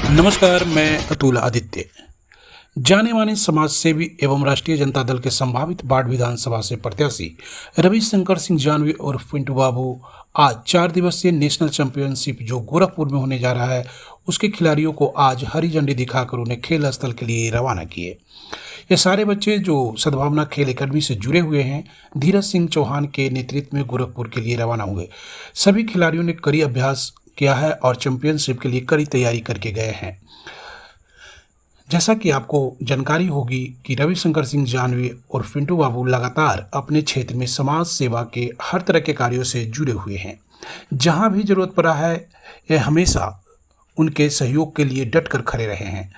नमस्कार, मैं अतुल आदित्य। जाने माने समाज सेवी एवं राष्ट्रीय जनता दल के संभावित बाढ़ विधानसभा से प्रत्याशी रविशंकर सिंह जानवी और पिंटू बाबू आज 4 दिवसीय नेशनल चैंपियनशिप जो गोरखपुर में होने जा रहा है, उसके खिलाड़ियों को आज हरी झंडी दिखाकर उन्हें खेल स्थल के लिए रवाना किए। ये सारे बच्चे जो सद्भावना खेल एकेडमी से जुड़े हुए हैं, धीरज सिंह चौहान के नेतृत्व में गोरखपुर के लिए रवाना हुए। सभी खिलाड़ियों ने कड़ी अभ्यास किया है और चैंपियनशिप के लिए कड़ी तैयारी करके गए हैं। जैसा कि आपको जानकारी होगी कि रविशंकर सिंह जानवी और पिंटू बाबू लगातार अपने क्षेत्र में समाज सेवा के हर तरह के कार्यों से जुड़े हुए हैं। जहां भी जरूरत पड़ा है, ये हमेशा उनके सहयोग के लिए डट कर खड़े रहे हैं।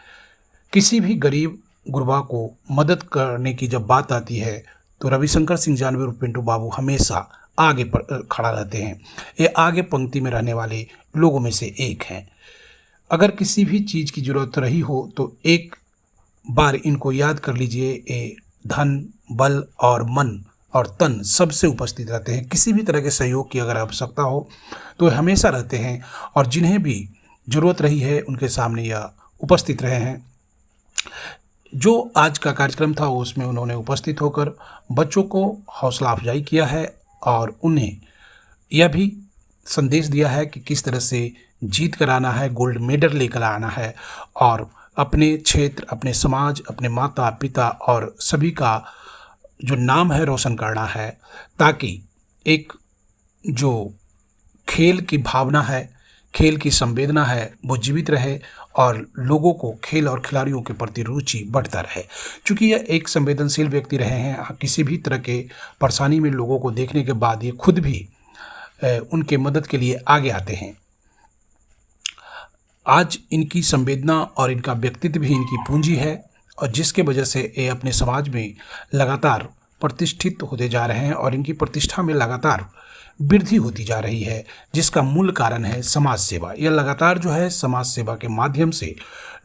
किसी भी गरीब गुरबा को मदद करने की जब बात आती है तो रविशंकर सिंह जानवी और पिंटू बाबू हमेशा आगे पर खड़ा रहते हैं। ये आगे पंक्ति में रहने वाले लोगों में से एक हैं। अगर किसी भी चीज़ की ज़रूरत रही हो तो एक बार इनको याद कर लीजिए, ये धन, बल और मन और तन सबसे उपस्थित रहते हैं। किसी भी तरह के सहयोग की अगर आवश्यकता हो तो हमेशा रहते हैं और जिन्हें भी ज़रूरत रही है उनके सामने यह उपस्थित रहे हैं। जो आज का कार्यक्रम था उसमें उन्होंने उपस्थित होकर बच्चों को हौसला अफजाई किया है और उन्हें यह भी संदेश दिया है कि किस तरह से जीत कर आना है, गोल्ड मेडल लेकर आना है और अपने क्षेत्र, अपने समाज, अपने माता पिता और सभी का जो नाम है रोशन करना है, ताकि एक जो खेल की भावना है, खेल की संवेदना है, वो जीवित रहे और लोगों को खेल और खिलाड़ियों के प्रति रुचि बढ़ता रहे। चूँकि यह एक संवेदनशील व्यक्ति रहे हैं, किसी भी तरह के परेशानी में लोगों को देखने के बाद ये खुद भी उनके मदद के लिए आगे आते हैं। आज इनकी संवेदना और इनका व्यक्तित्व भी इनकी पूंजी है और जिसके वजह से ये अपने समाज में लगातार प्रतिष्ठित होते जा रहे हैं और इनकी प्रतिष्ठा में लगातार वृद्धि होती जा रही है, जिसका मूल कारण है समाज सेवा। यह लगातार जो है समाज सेवा के माध्यम से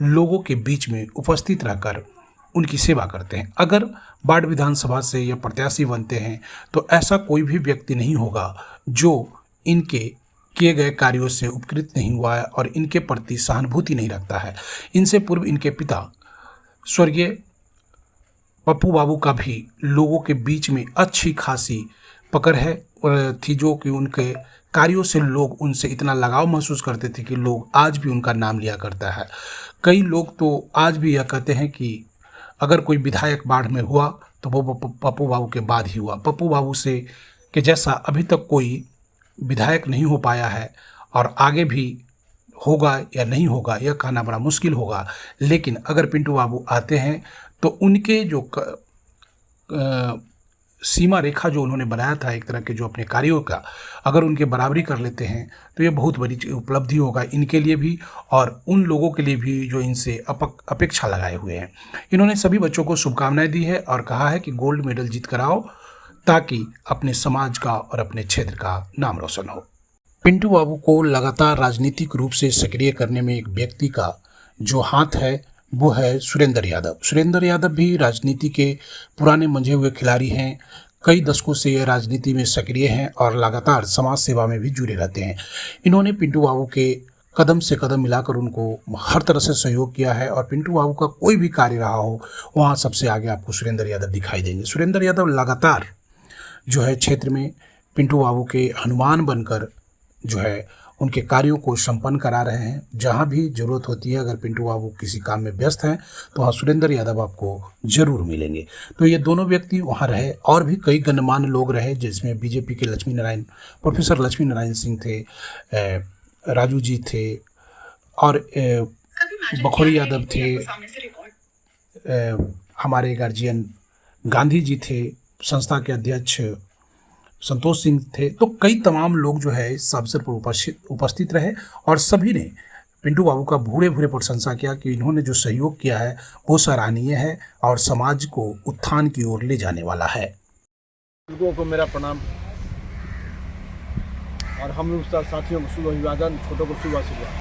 लोगों के बीच में उपस्थित रहकर उनकी सेवा करते हैं। अगर बाढ़ विधानसभा से यह प्रत्याशी बनते हैं तो ऐसा कोई भी व्यक्ति नहीं होगा जो इनके किए गए कार्यों से उपकृत नहीं हुआ है और इनके प्रति सहानुभूति नहीं रखता है। इनसे पूर्व इनके पिता स्वर्गीय पप्पू बाबू का भी लोगों के बीच में अच्छी खासी पकड़ है और थी, जो कि उनके कार्यों से लोग उनसे इतना लगाव महसूस करते थे कि लोग आज भी उनका नाम लिया करता है। कई लोग तो आज भी यह कहते हैं कि अगर कोई विधायक बाढ़ में हुआ तो वो पप्पू बाबू के बाद ही हुआ। पप्पू बाबू से के जैसा अभी तक कोई विधायक नहीं हो पाया है और आगे भी होगा या नहीं होगा यह कहना बड़ा मुश्किल होगा। लेकिन अगर पिंटू बाबू आते हैं तो उनके जो सीमा रेखा जो उन्होंने बनाया था एक तरह के जो अपने कार्यों का, अगर उनके बराबरी कर लेते हैं तो ये बहुत बड़ी उपलब्धि होगा इनके लिए भी और उन लोगों के लिए भी जो इनसे अपेक्षा लगाए हुए हैं। इन्होंने सभी बच्चों को शुभकामनाएं दी है और कहा है कि गोल्ड मेडल जीत कर आओ ताकि अपने समाज का और अपने क्षेत्र का नाम रोशन हो। पिंटू बाबू को लगातार राजनीतिक रूप से सक्रिय करने में एक व्यक्ति का जो हाथ है वो है सुरेंद्र यादव। सुरेंद्र यादव भी राजनीति के पुराने मंझे हुए खिलाड़ी हैं। कई दशकों से ये राजनीति में सक्रिय हैं और लगातार समाज सेवा में भी जुड़े रहते हैं। इन्होंने पिंटू बाबू के कदम से कदम मिलाकर उनको हर तरह से सहयोग किया है और पिंटू बाबू का कोई भी कार्य रहा हो वहाँ सबसे आगे आपको सुरेंद्र यादव दिखाई देंगे। सुरेंद्र यादव लगातार जो है क्षेत्र में पिंटू बाबू के हनुमान बनकर जो है उनके कार्यों को संपन्न करा रहे हैं। जहां भी जरूरत होती है, अगर पिंटू बाबू किसी काम में व्यस्त हैं तो वहाँ सुरेंद्र यादव आपको जरूर मिलेंगे। तो ये दोनों व्यक्ति वहाँ रहे और भी कई गणमान्य लोग रहे, जिसमें बीजेपी के प्रोफेसर लक्ष्मी नारायण सिंह थे, राजू जी थे और बखोरी यादव थे, हमारे गार्जियन गांधी जी थे, संस्था के अध्यक्ष संतोष सिंह थे। तो कई तमाम लोग जो है इस अवसर पर उपस्थित रहे और सभी ने पिंटू बाबू का भूरे भूरे प्रशंसा किया कि इन्होंने जो सहयोग किया है वो सराहनीय है और समाज को उत्थान की ओर ले जाने वाला है। लोगों को मेरा प्रणाम और हम लोग साथियों को शुभ अभिवादन, छोटों को शुभ आशीर्वाद।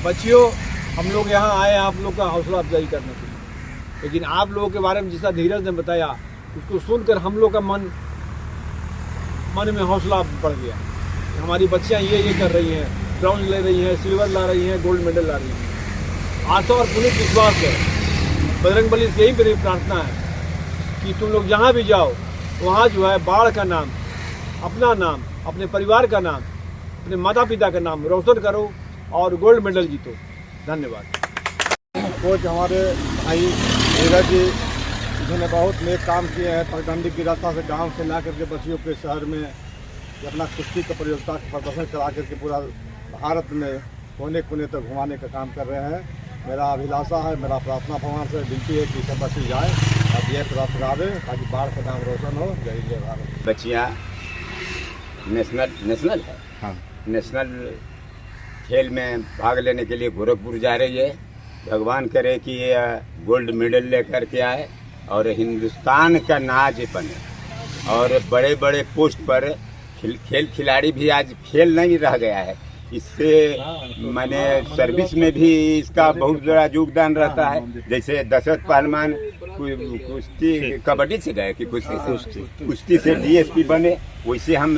बच्चियों, हम लोग यहाँ आए आप लोग का हौसला अफजाई करने के लिए, लेकिन आप लोगों के बारे में जितना धीरज ने बताया उसको सुनकर हम लोग का मन में हौसला बढ़ गया। हमारी बच्चियाँ ये कर रही हैं, ब्राउन ले रही हैं, सिल्वर ला रही हैं, गोल्ड मेडल ला रही हैं। आशा और पूर्ण विश्वास है, बजरंगबली से यही मेरी प्रार्थना है कि तुम लोग जहाँ भी जाओ वहाँ जो है बाढ़ का नाम, अपना नाम, अपने परिवार का नाम, अपने माता पिता का नाम रोशन करो और गोल्ड मेडल जीतो। धन्यवाद। कोच हमारे भाई नीरज जी, जिन्होंने बहुत नेक काम किए हैं। पगडंडी की रास्ता से गांव से ला करके बच्चियों के शहर में अपना कुश्ती का प्रतियोगिता का प्रदर्शन करा करके पूरा भारत में कोने कोने तक घुमाने का काम कर रहे हैं। मेरा अभिलाषा है, मेरा प्रार्थना भगवान से विनती है कि सब बच्ची जाए और ये प्राप्त करावे ताकि बाढ़ का नाम रोशन हो। जय जय भारत। बच्चियाँ नेशनल है, हाँ, नेशनल खेल में भाग लेने के लिए गोरखपुर जा रही है। भगवान करे कि ये गोल्ड मेडल लेकर के आए और हिंदुस्तान का नाज बने और बड़े बड़े पोस्ट पर खेल खिलाड़ी भी आज खेल नहीं रह गया है। इससे मैंने सर्विस में भी इसका बहुत बड़ा योगदान रहता है। जैसे दशरथ पहलवान कुश्ती कबड्डी से गए कि कुश्ती से डीएसपी बने, वैसे हम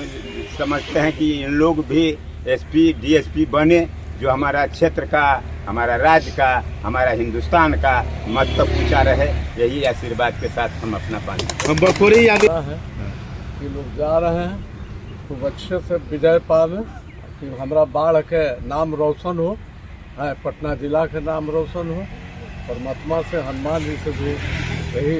समझते हैं कि इन लोग भी एसपी डीएसपी बने, जो हमारा क्षेत्र का, हमारा राज्य का, हमारा हिंदुस्तान का मस्तक ऊंचा रहे। यही आशीर्वाद के साथ हम अपना पानी हम बखोरी याद है कि लोग जा रहे हैं खूब अच्छे से विजय पावे कि हमारा बाढ़ के नाम रोशन हो, है पटना जिला के नाम रोशन हो। परमात्मा से, हनुमान जी से भी यही